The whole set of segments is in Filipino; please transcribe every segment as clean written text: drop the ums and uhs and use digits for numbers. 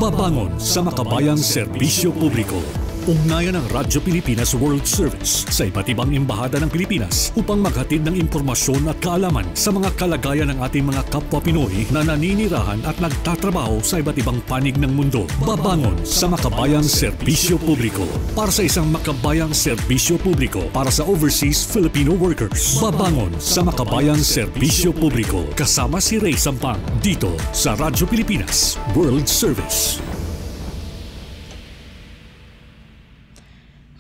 Babangon sa makabayang serbisyo publiko. Ugnayan ng Radyo Pilipinas World Service sa iba't ibang embahada ng Pilipinas upang maghatid ng impormasyon at kaalaman sa mga kalagayan ng ating mga kapwa Pinoy na naninirahan at nagtatrabaho sa iba't ibang panig ng mundo. Babangon sa makabayang serbisyo publiko para sa isang makabayang serbisyo publiko para sa overseas Filipino workers. Babangon sa makabayang serbisyo publiko kasama si Ray Sampang dito sa Radyo Pilipinas World Service.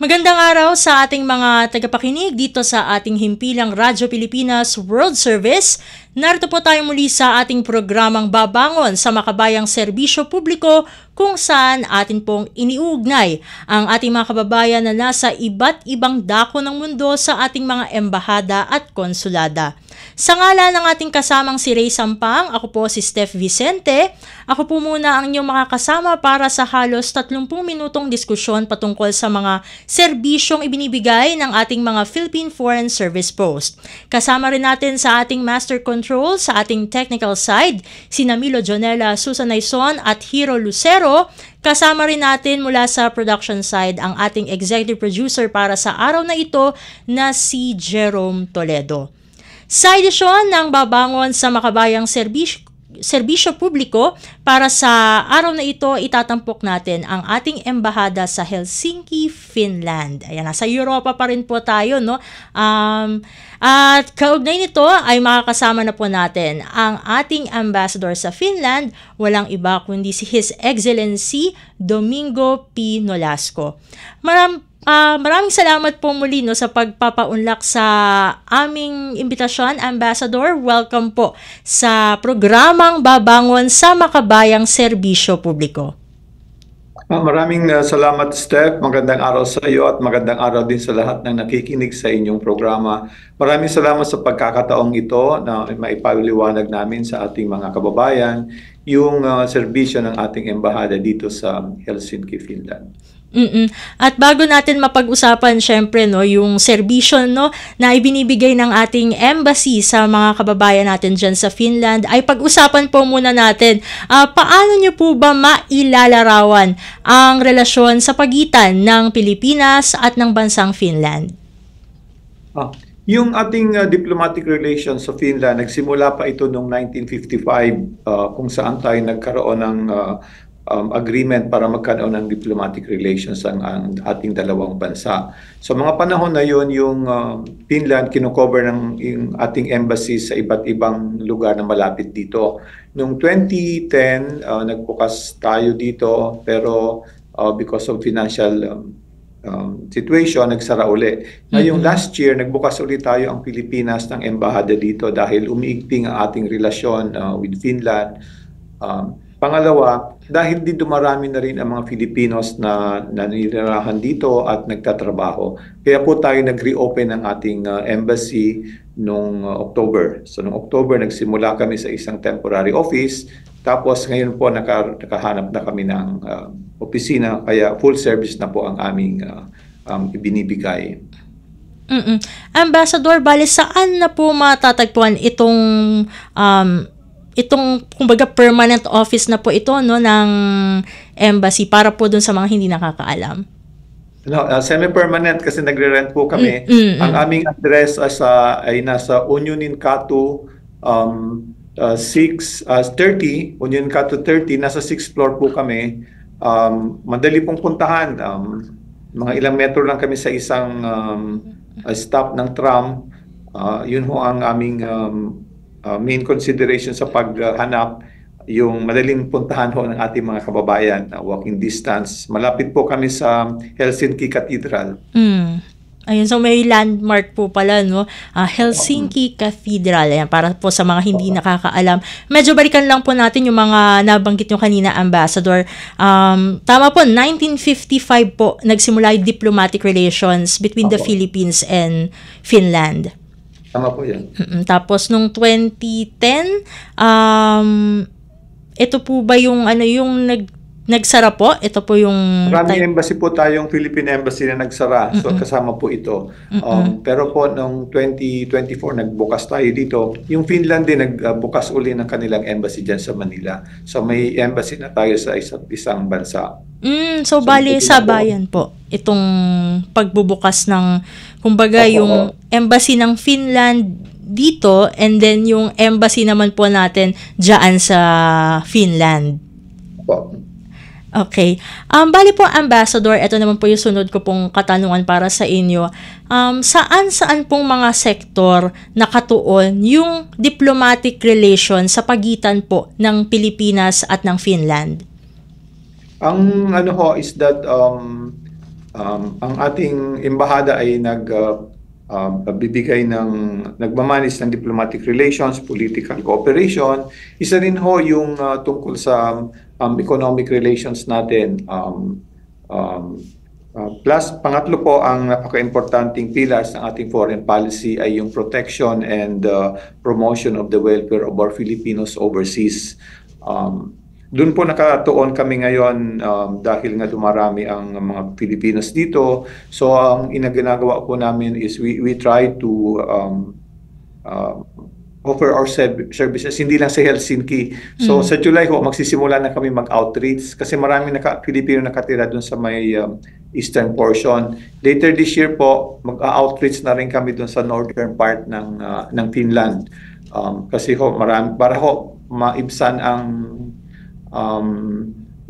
Magandang araw sa ating mga tagapakinig dito sa ating himpilang Radyo Pilipinas World Service. Narito po tayo muli sa ating programang Babangon sa makabayang serbisyo publiko kung saan atin pong iniuugnay ang ating mga kababayan na nasa iba't ibang dako ng mundo sa ating mga embahada at konsulada. Sa ngalan ng ating kasamang si Ray Sampang, ako po si Steph Vicente. Ako po muna ang inyong makakasama para sa halos 30 minutong diskusyon patungkol sa mga serbisyong ibinibigay ng ating mga Philippine Foreign Service Post. Kasama rin natin sa ating Master Control sa ating technical side, sina Milo Jonella, Susan Naison at Hiro Lucero. Kasama rin natin mula sa production side ang ating executive producer para sa araw na ito na si Jerome Toledo. Sa edisyon ng Babangon sa makabayang serbisyo publiko, para sa araw na ito, itatampok natin ang ating embahada sa Helsinki, Finland. Ayan, nasa Europa pa rin po tayo, no? At kaugnay nito ay makakasama na po natin ang ating ambassador sa Finland, walang iba kundi si His Excellency Domingo P. Nolasco. Maraming salamat po muli sa pagpapaunlak sa aming imbitasyon, Ambassador. Welcome po sa programang Babangon sa makabayang serbisyo publiko. Maraming salamat, Steph. Magandang araw sa iyo at magandang araw din sa lahat ng nakikinig sa inyong programa. Maraming salamat sa pagkakataong ito na maipaliwanag namin sa ating mga kababayan yung serbisyo ng ating embahada dito sa Helsinki, Finland. At bago natin mapag-usapan syempre yung serbisyo na ibinibigay ng ating embassy sa mga kababayan natin dyan sa Finland, ay pag-usapan po muna natin paano nyo po ba mailalarawan ang relasyon sa pagitan ng Pilipinas at ng bansang Finland? Yung ating diplomatic relations sa Finland, nagsimula pa ito noong 1955 kung saan tayo nagkaroon ng agreement para magkaroon ng diplomatic relations ang ating dalawang bansa. So mga panahon na yon, yung Finland kinocover ng yung ating embassy sa iba't ibang lugar na malapit dito. Noong 2010, nagbukas tayo dito pero because of financial situation, nagsara uli. Ngayong last year, nagbukas ulit tayo ang Pilipinas ng embahada dito dahil umiigting ang ating relasyon with Finland. Pangalawa, dahil dito marami na rin ang mga Filipinos na nanirahan dito at nagtatrabaho. Kaya po tayo nag-reopen ng ating embassy noong October. So noong October, nagsimula kami sa isang temporary office. Tapos ngayon po nakahanap na kami ng opisina. Kaya full service na po ang aming ibinibigay. Ambassador, bale saan na po matatagpuan itong kumbaga permanent office na po ito ng embassy para po dun sa mga hindi nakakaalam? Semi-permanent kasi nagre-rent po kami. Ang aming address ay nasa Unionin Katu 30, Union Katu 30, nasa 6th floor po kami. Madali pong puntahan. Mga ilang metro lang kami sa isang stop ng tram. Yun ho ang aming main consideration sa paghanap, yung madaling puntahan ho ng ating mga kababayan, walking distance. Malapit po kami sa Helsinki Cathedral. Ayun, so may landmark po pala, Helsinki Cathedral. Ayan, para po sa mga hindi nakakaalam. Medyo balikan lang po natin yung mga nabanggit nyo kanina, Ambassador. Tama po, 1955 po nagsimula yung diplomatic relations between the Philippines and Finland. Tama po yan. Tapos nung 2010, ito po ba yung nagsara po? Ito po yung Marami embassy po tayong Philippine Embassy na nagsara. So kasama po ito. Pero po noong 2024 nagbukas tayo dito. Yung Finland din nagbukas uli ng kanilang embassy dyan sa Manila. So may embassy na tayo sa isang bansa. So bali sabayan po itong pagbubukas ng kumbaga yung embassy ng Finland dito and then yung embassy naman po natin diyan sa Finland. Opo. Okay. Bali po, Ambassador, ito naman po yung sunod ko pong katanungan para sa inyo. Saan pong mga sektor nakatuon yung diplomatic relation sa pagitan po ng Pilipinas at ng Finland? Ang ano ho is that ang ating embahada ay nagmamanis ng diplomatic relations, political cooperation. Isa rin ho yung tungkol sa economic relations natin. Plus, pangatlo po ang napaka-importanting pillars ng ating foreign policy ay yung protection and promotion of the welfare of our Filipinos overseas. Doon po nakatuon kami ngayon dahil nga dumarami ang mga Filipinos dito. So ang ginagawa po namin is we try to offer our services hindi lang sa Helsinki. So sa July ho magsisimula na kami mag-outreach kasi maraming Pilipino nakatira doon sa may eastern portion. Later this year po mag-outreach na rin kami doon sa northern part ng Finland. Kasi ho marami para ho maibsan ang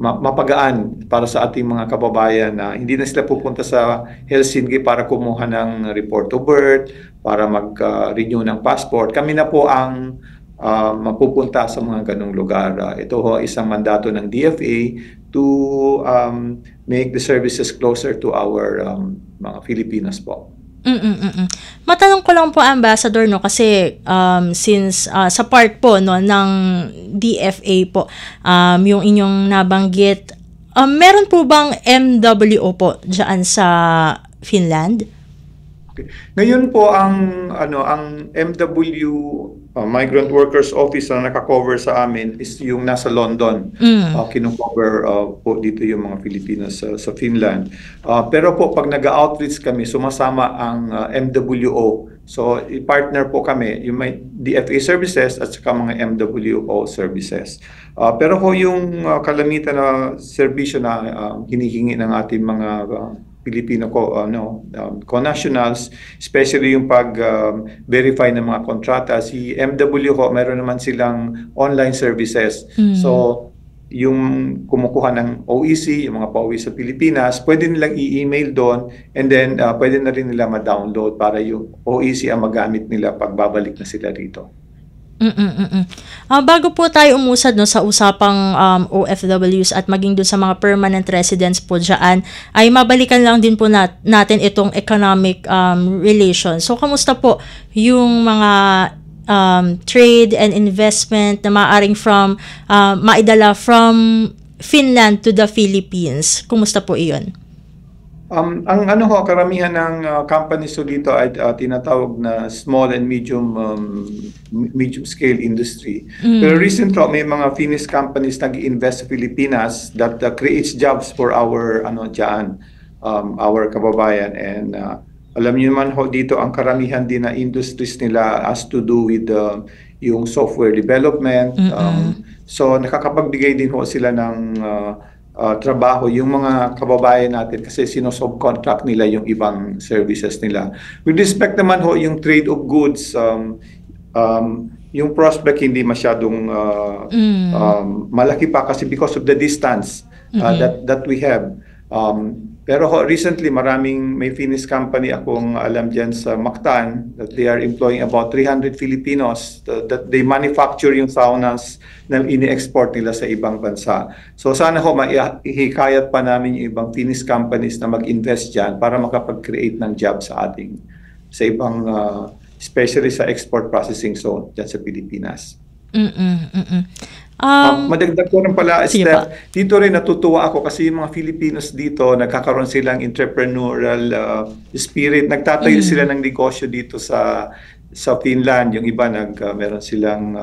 mapagaan para sa ating mga kababayan na hindi na sila pupunta sa Helsinki para kumuha ng report to birth, para mag-renew ng passport. Kami na po ang mapupunta sa mga ganong lugar. Ito ho isang mandato ng DFA to make the services closer to our mga Filipinos po. Matanong ko lang po, Ambassador, no, kasi since sa part po no ng DFA po yung inyong nabanggit, meron po bang MWO po diyan sa Finland? Okay. Ngayon po ang MW Migrant Workers Office na naka-cover sa amin is yung nasa London. Kino-cover po dito yung mga Filipinos sa Finland. Pero po pag nag-outreach kami, sumasama ang MWO. So i-partner po kami yung may DFA services at saka mga MWO services. Pero po yung kalamitan na serbisyo na hinihingi ng ating mga Filipino co-nationals, especially yung pag-verify ng mga kontrata. Si MW ho, meron naman silang online services. So, yung kumukuha ng OEC, yung mga pauwi sa Pilipinas, pwede nilang i-email doon and then pwede na rin nila ma-download para yung OEC ang magamit nila pag babalik na sila rito. Bago po tayo umusad no sa usapang OFWs at maging dun sa mga permanent residents po dyan, ay mabalikan lang din po natin itong economic relations. So, kamusta po yung mga trade and investment na maaaring maidala from Finland to the Philippines? Kumusta po iyon? Ang karamihan ng companies dito ay tinatawag na small and medium scale industry. Pero recently may mga Finnish companies nag-invest sa Pilipinas that creates jobs for our our kababayan, and alam niyo naman ho dito ang karamihan din na industries nila has to do with yung software development. So nakakapagbigay din ho sila ng trabaho yung mga kababayan natin kasi sino-subcontract nila yung ibang services nila. With respect naman ho yung trade of goods, yung prospect hindi masyadong malaki pa kasi because of the distance that we have. Pero recently may Finnish company akong alam dyan sa Mactan that they are employing about 300 Filipinos that they manufacture yung saunas na ini-export nila sa ibang bansa. So sana maihikayat pa namin yung ibang Finnish companies na mag-invest dyan para makapag-create ng job sa ibang especially sa export processing zone dyan sa Pilipinas. Madagdag ko rin pala, Steph, dito rin natutuwa ako kasi yung mga Filipinos dito, nagkakaroon silang entrepreneurial spirit. Nagtatayo sila ng negosyo dito sa Finland. Yung iba meron silang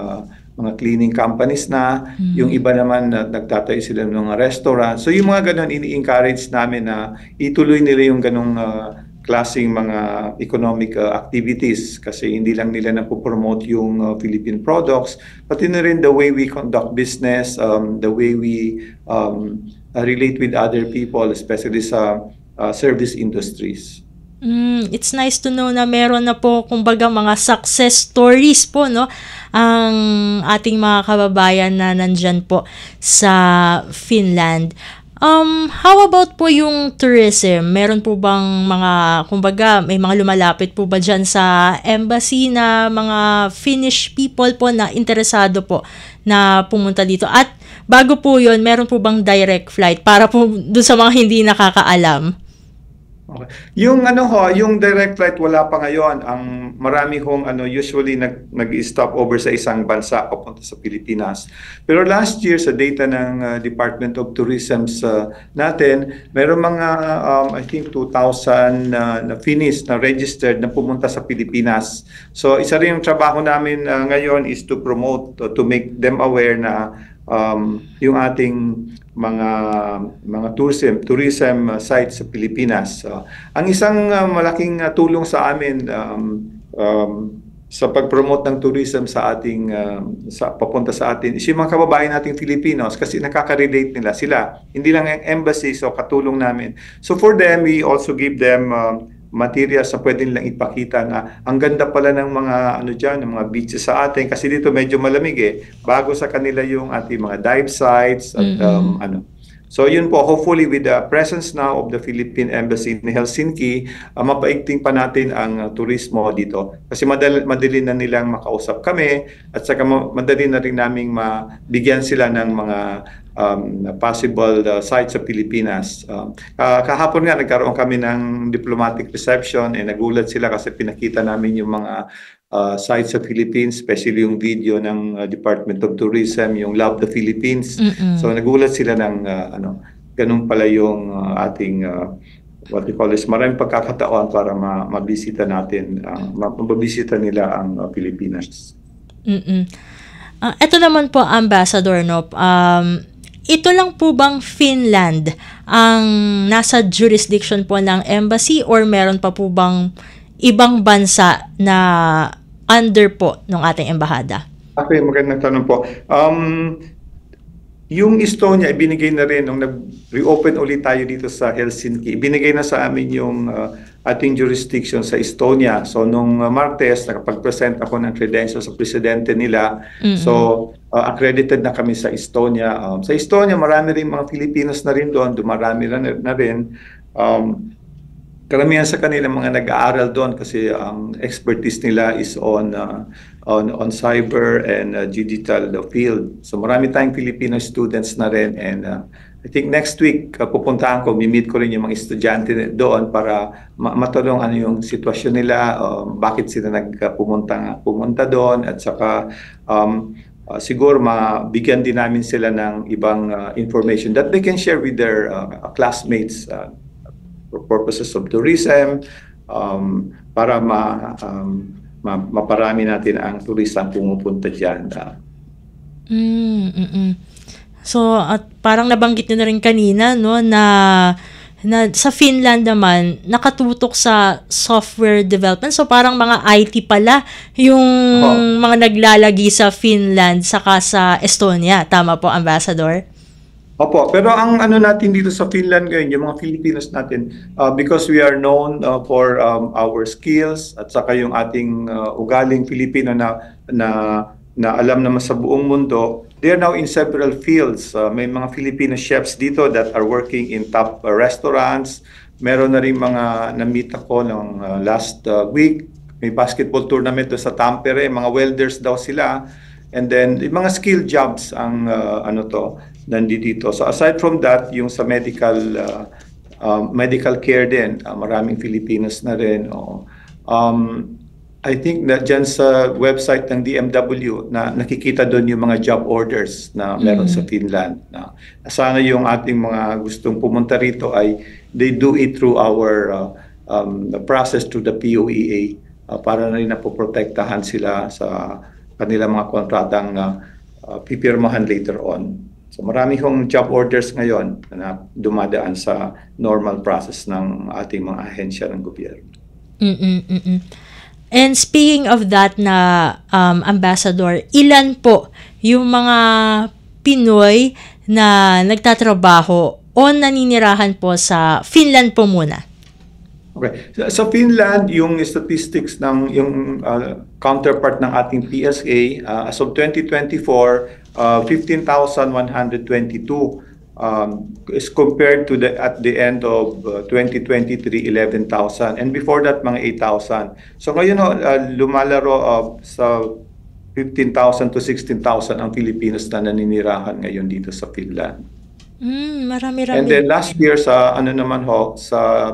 mga cleaning companies na, yung iba naman nagtatayo sila ng mga restaurant. So yung mga ganun, ini-encourage namin na ituloy nila yung ganung klaseng mga economic activities kasi hindi lang nila napopromote yung Philippine products, pati na rin the way we conduct business, the way we relate with other people, especially sa service industries. It's nice to know na meron na po kumbaga mga success stories po, no, ang ating mga kababayan na nandyan po sa Finland. How about po yung tourism? Meron po bang mga, kumbaga, may mga lumalapit po ba dyan sa embassy na mga Finnish people po na interesado po na pumunta dito? At bago po yun, meron po bang direct flight para po doon sa mga hindi nakakaalam? Okay. Yung direct flight wala pa ngayon. Ang marami hong usually nag-stop over sa isang bansa papunta sa Pilipinas. Pero last year sa data ng Department of Tourism natin, meron mga I think 2,000 na Finnish na registered na pumunta sa Pilipinas. So isa rin yung trabaho namin ngayon is to promote, to make them aware na yung ating mga tourism sites sa Pilipinas. Ang isang malaking tulong sa amin sa pag-promote ng tourism sa ating papunta sa atin is yung mga kababayan nating Filipinos kasi nakaka-relate nila sila. Hindi lang ang embassy, so katulong namin. So for them, we also give them materials na pwede nilang ipakita na ang ganda pala ng mga ng mga beaches sa atin kasi dito medyo malamig bago sa kanila yung ating mga dive sites at So yun po, hopefully with the presence now of the Philippine Embassy in Helsinki, mapaigting pa natin ang turismo dito. Kasi madali na nilang makausap kami at saka madali na rin naming mabigyan sila ng mga possible sites sa Pilipinas. Kahapon nga nagkaroon kami ng diplomatic reception nagulat sila kasi pinakita namin yung mga sites sa Philippines, especially yung video ng Department of Tourism, yung Love the Philippines. So nagulat sila ng ganun pala yung ating what we call is maraming pagkakataon para mabisita natin, mabisita nila ang Pilipinas. Ito naman po, Ambassador, no? Ito lang po bang Finland ang nasa jurisdiction po ng embassy or meron pa po bang ibang bansa na under po ng ating embahada? Okay, magandang tanong po. Yung Estonia, ibinigay na rin nung nag-reopen ulit tayo dito sa Helsinki. Ibinigay na sa amin yung ating jurisdiction sa Estonia. So nung Martes, nakapag-present ako ng credentials sa presidente nila. So accredited na kami sa Estonia. Sa Estonia, marami rin mga Filipinos na rin doon. Dumarami na rin. Karamihan sa kanila mga nag-aaral doon kasi ang expertise nila is on cyber and digital field. So marami tayong Filipino students na rin and I think next week pupuntahan ko, mi-meet ko rin yung mga estudyante doon para matanong ano yung sitwasyon nila, bakit sila pumunta doon at saka siguro mabigyan din namin sila ng ibang information that they can share with their classmates for purposes of tourism, para maparami natin ang turista pumupunta dyan. So, at parang nabanggit nyo na rin kanina, no, na sa Finland naman, nakatutok sa software development. So, parang mga IT pala yung mga naglalagi sa Finland saka sa Estonia. Tama po, Ambassador? Opo, pero ang natin dito sa Finland ngayon, yung mga Filipinos natin, because we are known for our skills at saka yung ating ugaling Filipino na alam naman sa buong mundo, they are now in several fields. May mga Filipino chefs dito that are working in top restaurants. Meron na rin mga na-meet ako ng last week. May basketball tournament sa Tampere, mga welders daw sila. And then, yung mga skill jobs ang nandito. So aside from that, yung sa medical care din, maraming Filipinos na rin. I think na dyan sa website ng DMW na nakikita doon yung mga job orders na meron sa Finland. Sana yung ating mga gustong pumunta rito ay they do it through our process through the POEA para na rin napoprotektahan sila sa kanilang mga kontratang pipirmahan later on. So marami hong job orders ngayon na dumadaan sa normal process ng ating mga ahensya ng gobyerno. And speaking of that na Ambassador, ilan po yung mga Pinoy na nagtatrabaho o naninirahan po sa Finland po muna? Okay. Sa Finland, yung statistics ng yung counterpart ng ating PSA, as of 2024, 15,122 is compared to at the end of 2023, 11,000. And before that, mga 8,000. So ngayon, lumalaro sa 15,000 to 16,000 ang Filipinos na naninirahan ngayon dito sa Finland. Marami-rami. And then last year sa sa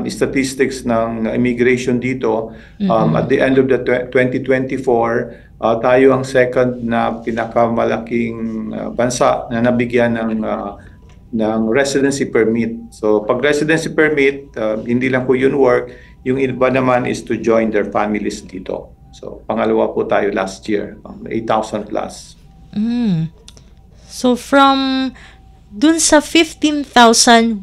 statistics ng immigration dito, at the end of the 2024, tayo ang second na pinakamalaking bansa na nabigyan ng residency permit. So pag residency permit, hindi lang po yun work, yung iba naman is to join their families dito. So pangalawa po tayo last year, 8,000 plus. So from dun sa 15,122,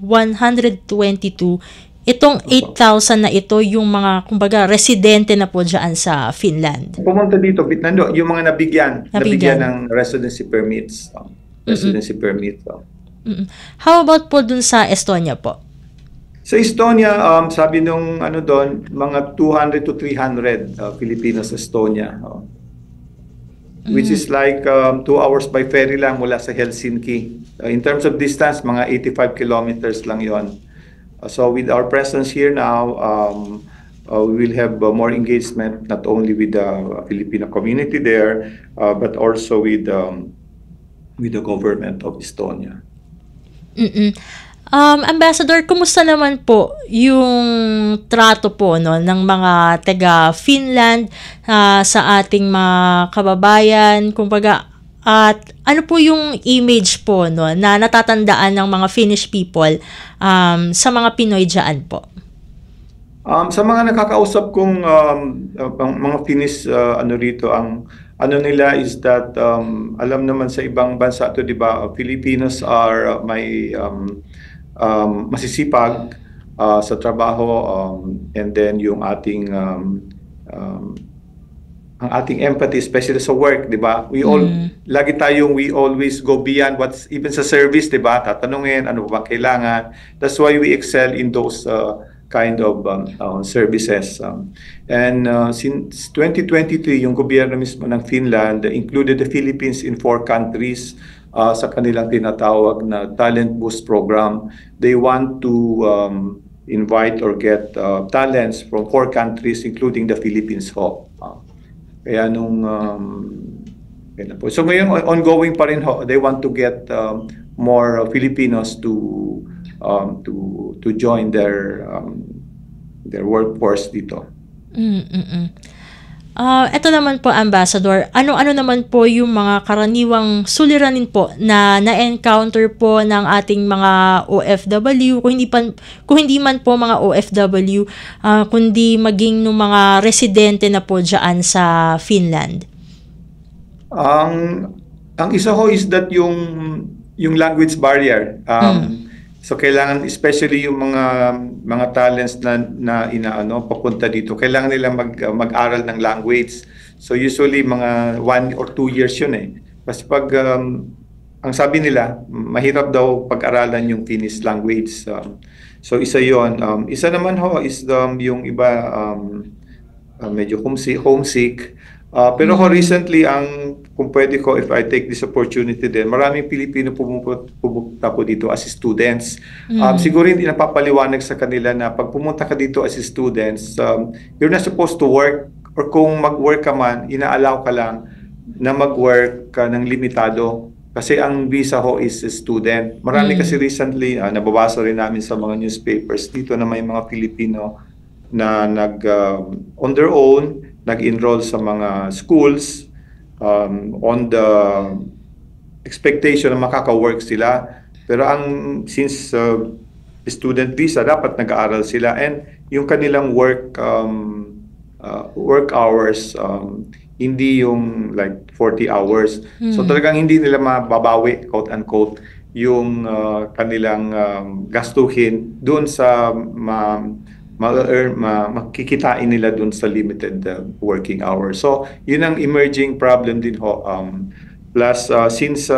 itong 8,000 na ito yung mga, kumbaga, residente na po dyan sa Finland. Pumunta dito, yung mga nabigyan ng residency permits. Residency permit. How about po dun sa Estonia po? Sa Estonia, sabi nung doon, mga 200 to 300 Filipinos sa Estonia. Which is like 2 hours by ferry lang mula sa Helsinki. In terms of distance, mga 85 kilometers lang yon. So with our presence here now, we will have more engagement not only with the Filipino community there, but also with the government of Estonia. Ambassador, kumusta naman po yung trato po ng mga taga Finland sa ating mga kababayan, kumbaga, at ano po yung image po na natatandaan ng mga Finnish people sa mga Pinoy dyan po? Sa mga nakakausap kong mga Finnish rito, ang nila is that alam naman sa ibang bansa to, di ba, Filipinos are masisipag sa trabaho, and then yung ating ang ating empathy, especially sa work, di ba? We always go beyond what's even sa service, di ba? Tatanungin ano ba kailangan. That's why we excel in those kind of services. And since 2023, yung gobyerno mismo ng Finland included the Philippines in 4 countries sa kanilang tinatawag na Talent Boost Program. They want to invite or get talents from 4 countries, including the Philippines. Kaya so ngayon ongoing pa rin they want to get more Filipinos to join their workforce dito. Ito naman po, Ambassador, ano-ano naman po yung mga karaniwang suliranin po na na-encounter po ng ating mga OFW, kung hindi man po mga OFW, kundi maging ng mga residente na po dyan sa Finland? Ang isa ho is that yung language barrier. So kailangan, especially yung mga talents na papunta dito, kailangan nila mag-aral ng language. So usually mga 1 or 2 years yun eh. Kasi pag ang sabi nila, mahirap daw pag-aralan yung Finnish language. So isa yon. Isa naman ho is yung iba medyo homesick. Pero recently, kung pwede ko, if I take this opportunity din, maraming Pilipino pumunta po dito as students. Siguro hindi napapaliwanag sa kanila na pag pumunta ka dito as students, you're not supposed to work, or kung mag-work ka man, ina-allow ka lang na mag-work ka ng limitado. Kasi ang visa ho is student. Marami kasi recently, nababasa rin namin sa mga newspapers dito na may mga Pilipino na on their own, nag-enroll sa mga schools on the expectation na makaka-work sila. Pero since student visa, dapat nag-aaral sila, and yung kanilang work hours, hindi yung like 40 hours. So talagang hindi nila mababawi, quote unquote, yung kanilang gastuhin doon sa makikitain nila doon sa limited working hours. So yun ang emerging problem din ho. Plus since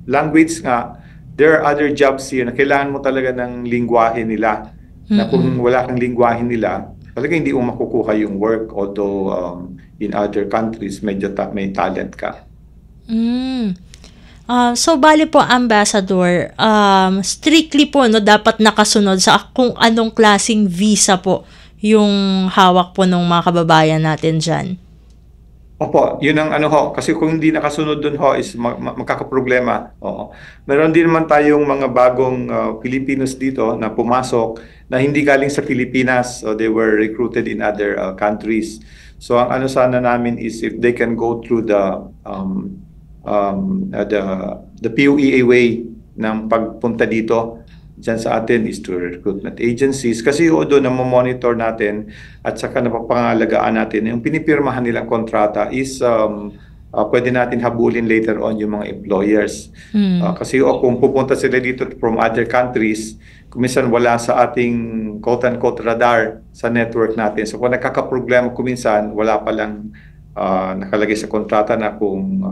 language nga, there are other jobs here na kailangan mo talaga ng lingwahe nila. Na kung wala kang lingwahe nila, talaga hindi mo makukuha yung work, although in other countries medyo may talent ka. So bali po, Ambassador, strictly po no, dapat nakasunod sa kung anong klaseng visa po yung hawak po ng mga kababayan natin dyan. Opo, yun ang ano ho, kasi kung hindi nakasunod dun ho is magkakaproblema. Oo. Meron din naman tayong mga bagong Filipinos dito na pumasok na hindi galing sa Pilipinas, so they were recruited in other countries. So ang ano sana namin is if they can go through the PUEA way ng pagpunta dito dyan sa atin is through recruitment agencies. Kasi doon na monitor natin at saka napapangalagaan natin yung pinipirmahan nilang kontrata is pwede natin habulin later on yung mga employers. Kasi kung pupunta sila dito from other countries, kuminsan wala sa ating quote-unquote radar sa network natin. So kung nagkakaproblema kuminsan, wala palang nakalagay sa kontrata na kung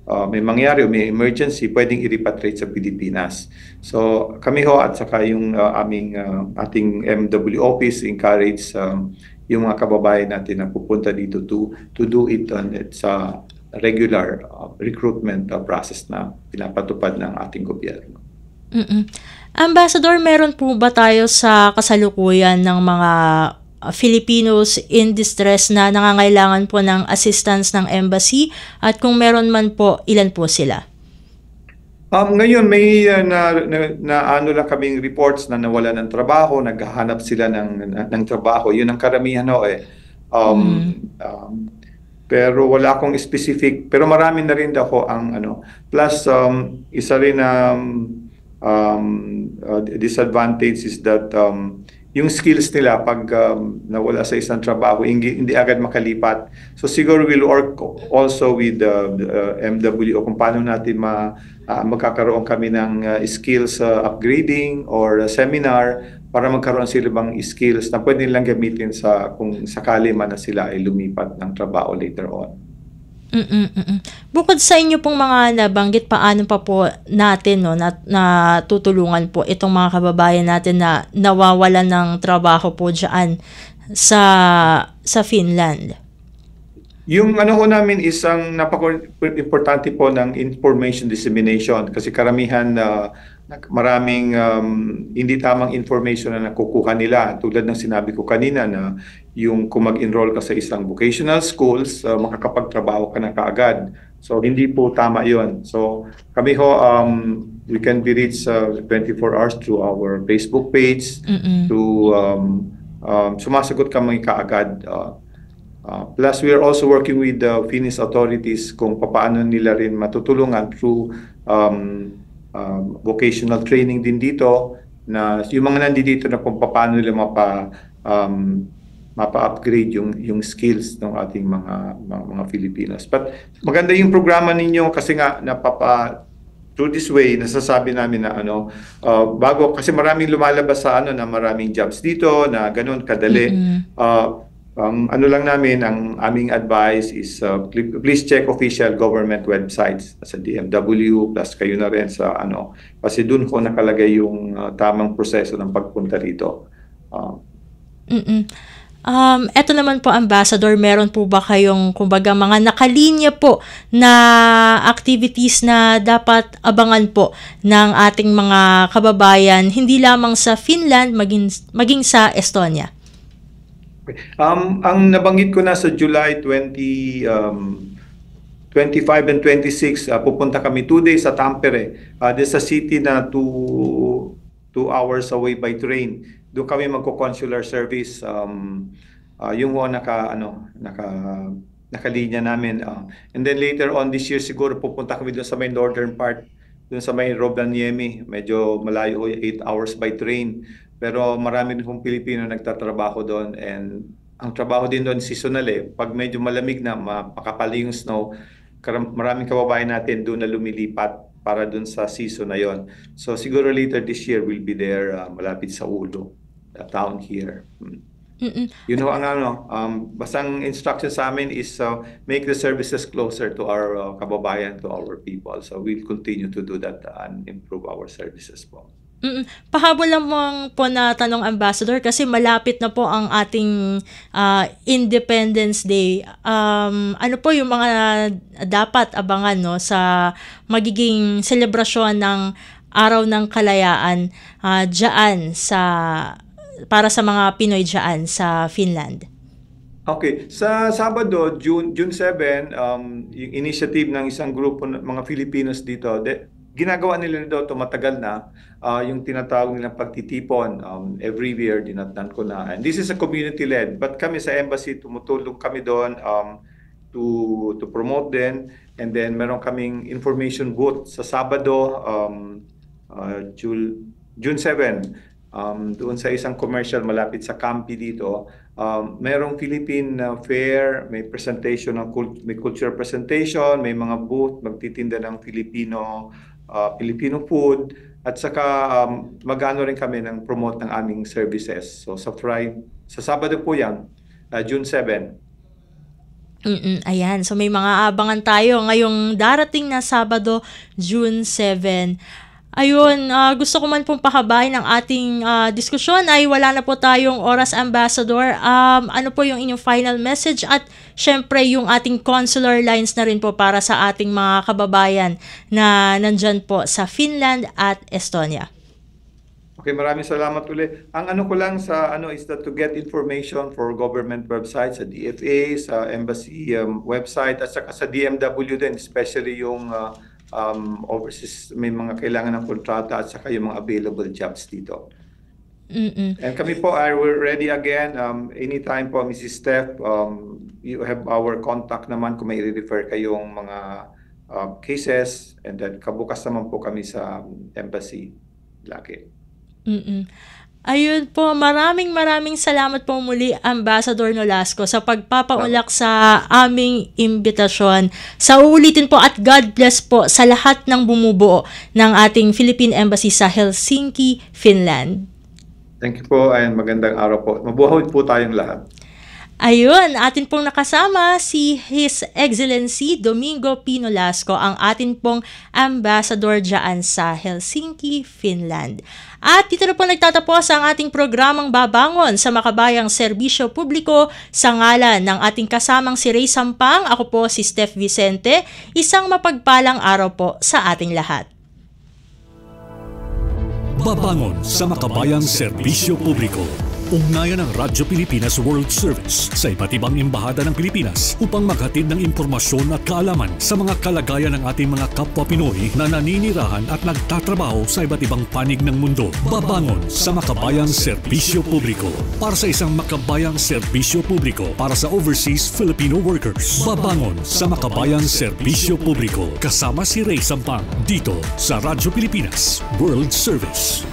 may mangyari o may emergency, pwedeng i-repatriate sa Pilipinas. So kami ho at saka yung ating MW office encourage yung mga kababayan natin na pupunta dito to do it on its regular recruitment process na pinapatupad ng ating gobyerno. Ambassador, meron po ba tayo sa kasalukuyan ng mga Filipinos in distress na nangangailangan po ng assistance ng embassy, at kung meron man po, ilan po sila? Ngayon may ano lang kaming reports na nawala ng trabaho, naghahanap sila ng trabaho. Yun ang karamihan ho eh. Pero wala akong specific, pero marami na rin daw ang ano. Plus isa rin disadvantage is that yung skills nila pag nawala sa isang trabaho, hindi agad makalipat. So siguro we'll work also with the MWO kung paano natin magkakaroon kami ng skills upgrading or seminar para magkaroon sila bang skills na pwede nilang gamitin kung sakali man na sila ay lumipat ng trabaho later on. Bukod sa inyo pong mga nabanggit, paano pa po natin na tutulungan po itong mga kababayan natin na nawawalan ng trabaho po dyan sa Finland? Yung ano ho namin is ang napaka-importante po ng information dissemination kasi karamihan maraming hindi tamang information na nakukuha nila. Tulad ng sinabi ko kanina na yung kung mag-enroll ka sa isang vocational schools, makakapagtrabaho ka na kaagad. So hindi po tama yon. So kami ho, we can be reached 24 hours through our Facebook page, sumasagot kami kaagad. Plus we are also working with the Finnish authorities kung paano nila rin matutulungan through vocational training din dito na yung mga nandito na kung paano nila mapa-upgrade yung skills ng ating mga Filipinos. But maganda yung programa ninyo kasi nga through this way nasasabi namin na bago kasi maraming lumalabas sa na maraming jobs dito na ganun kadali. Ang lang namin, ang aming advice is please check official government websites sa DMW plus kayo na rin sa kasi doon ko nakalagay yung tamang proseso ng pagpunta dito. Eto naman po, Ambassador, meron po ba kayong kumbaga mga nakalinya po na activities na dapat abangan po ng ating mga kababayan hindi lamang sa Finland maging sa Estonia? Ang nabanggit ko na sa July 25 and 26, pupunta kami 2 days sa Tampere. This is a city na 2 hours away by train. Doon kami magko-consular service. Yung nakalinya namin. And then later on this year siguro pupunta kami doon sa may northern part, doon sa may Rovaniemi. Medyo malayo, 8 hours by train. Pero marami din pong Pilipino nagtatrabaho doon and ang trabaho din doon seasonal eh. Pag medyo malamig na, makapal yung snow, maraming kababayan natin doon na lumilipat para doon sa season na yon. So siguro later this year we'll be there malapit sa Ulo, the town here. Yun ho ang basang instruction sa amin is make the services closer to our kababayan, to our people. So we'll continue to do that and improve our services po. Pahabol lang po na tanong, Ambassador, kasi malapit na po ang ating Independence Day. Ano po yung mga dapat abangan sa magiging selebrasyon ng Araw ng Kalayaan dyan para sa mga Pinoy dyan sa Finland? Okay. Sa Sabado, June 7, yung initiative ng isang grupo ng mga Filipinos dito, ginagawa nila daw ito matagal na, yung tinatawag nilang pagtitipon. Every year, dinatnan ko na. And this is a community-led. But kami sa embassy, tumutulong kami doon to promote din. And then, meron kaming information booth sa Sabado, June 7. Doon sa isang commercial malapit sa Campi dito, merong Philippine fair, may presentation may cultural presentation, may mga booth, magtitinda ng Filipino food, at saka mag-ano rin kami ng promote ng aming services. So sa Sabado po yan, June 7. Ayan, so may mga abangan tayo ngayong darating na Sabado, June 7. Ayun, gusto ko man pong pahabain ang ating diskusyon ay wala na po tayong oras, Ambassador. Ano po yung inyong final message at syempre yung ating consular lines na rin po para sa ating mga kababayan na nandyan po sa Finland at Estonia? Okay, maraming salamat ulit. Ang ano ko lang sa is that to get information for government websites, sa DFA, sa embassy website, at saka sa DMW din, especially yung overseas, may mga kailangan ng kontrata at saka yung mga available jobs dito. And kami po we're ready again. Anytime po, Mrs. Steph, you have our contact naman kung may i-refer kayong mga cases, and then kabukas naman po kami sa embassy lagi. Ayun po, maraming salamat po muli, Ambassador Nolasco, sa pagpapaunlak sa aming imbitasyon. Sa uulitin po, at God bless po sa lahat ng bumubuo ng ating Philippine Embassy sa Helsinki, Finland. Thank you po, and magandang araw po. Mabuhay po tayong lahat. Ayun, atin pong nakasama si His Excellency Domingo P. Nolasco, ang atin pong ambassador dyan sa Helsinki, Finland. At dito na po nagtatapos ang ating programang Babangon sa Makabayang Serbisyo Publiko sa ngalan ng ating kasamang si Ray Sampang. Ako po si Steph Vicente. Isang mapagpalang araw po sa ating lahat. Babangon sa Makabayang Serbisyo Publiko. Ugnayan ng Radyo Pilipinas World Service sa iba't ibang embahada ng Pilipinas upang maghatid ng impormasyon at kaalaman sa mga kalagayan ng ating mga kapwa Pinoy na naninirahan at nagtatrabaho sa iba't ibang panig ng mundo. Babangon sa Makabayang Serbisyo Publiko para sa isang makabayang serbisyo publiko para sa overseas Filipino workers. Babangon sa Makabayang Serbisyo Publiko kasama si Ray Sampang dito sa Radyo Pilipinas World Service.